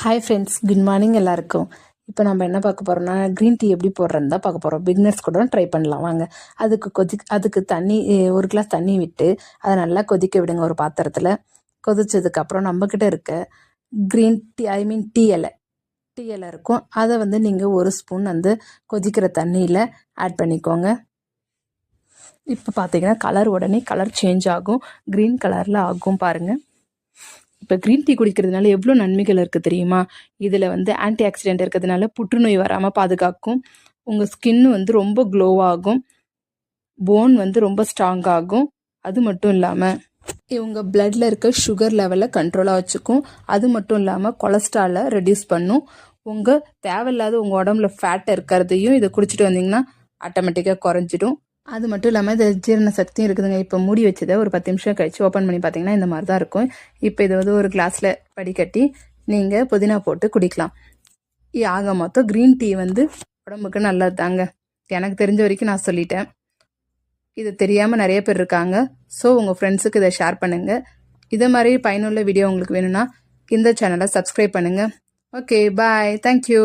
Hi friends, good morning எல்லாருக்கும். இப்போ நம்ம என்ன பார்க்க போகிறோம்னா, க்ரீன் டீ எப்படி போடுறதுன்னு தான் பார்க்க போகிறோம். பிகினர்ஸ் கூட ட்ரை பண்ணலாம் வாங்க. அதுக்கு தண்ணி, ஒரு கிளாஸ் தண்ணி விட்டு அதை நல்லா கொதிக்க விடுங்க ஒரு பாத்திரத்தில். கொதிச்சதுக்கப்புறம் நம்மக்கிட்ட இருக்க க்ரீன் டீ, டீ இலை இருக்கும். அதை நீங்கள் ஒரு ஸ்பூன் கொதிக்கிற தண்ணியில் ஆட் பண்ணிக்கோங்க. இப்போ பார்த்தீங்கன்னா உடனே கலர் சேஞ்ச் ஆகும், க்ரீன் கலரில் ஆகும் பாருங்கள். இப்போ க்ரீன் டீ குடிக்கிறதுனால எவ்வளோ நன்மைகள் இருக்குது தெரியுமா? இதில் ஆன்டி ஆக்சிடென்ட் இருக்கிறதுனால புற்றுநோய் வராமல் பாதுகாக்கும். உங்கள் ஸ்கின் ரொம்ப க்ளோவாகும், போன் ரொம்ப ஸ்ட்ராங் ஆகும். அது மட்டும் இல்லாமல் இவங்க பிளட்டில் இருக்க சுகர் லெவலை கண்ட்ரோலாக வச்சுக்கும். அது மட்டும் இல்லாமல் கொலஸ்ட்ராலை ரெடியூஸ் பண்ணும். உங்கள் தேவையில்லாத உங்கள் உடம்புல ஃபேட் இருக்கிறதையும் இதை குடிச்சிட்டு வந்தீங்கன்னா ஆட்டோமேட்டிக்காக குறைஞ்சிடும். அது மட்டும் இல்லாமல் இது ஜீரண சக்தியும் இருக்குதுங்க. இப்போ மூடி வச்சதை ஒரு 10 நிமிஷம் கழிச்சு ஓப்பன் பண்ணி பார்த்தீங்கன்னா இந்த மாதிரி தான் இருக்கும். இப்போ இது ஒரு கிளாஸில் வடிகட்டி நீங்கள் புதினா போட்டு குடிக்கலாம். ஆக மொத்தம் க்ரீன் டீ உடம்புக்கு நல்லது தாங்க. எனக்கு தெரிஞ்ச வரைக்கும் நான் சொல்லிட்டேன். இது தெரியாமல் நிறைய பேர் இருக்காங்க. ஸோ உங்கள் ஃப்ரெண்ட்ஸுக்கு இதை ஷேர் பண்ணுங்கள். இதை மாதிரி பயனுள்ள வீடியோ உங்களுக்கு வேணும்னா இந்த சேனலை சப்ஸ்கிரைப் பண்ணுங்கள். ஓகே, பாய், தேங்க்யூ.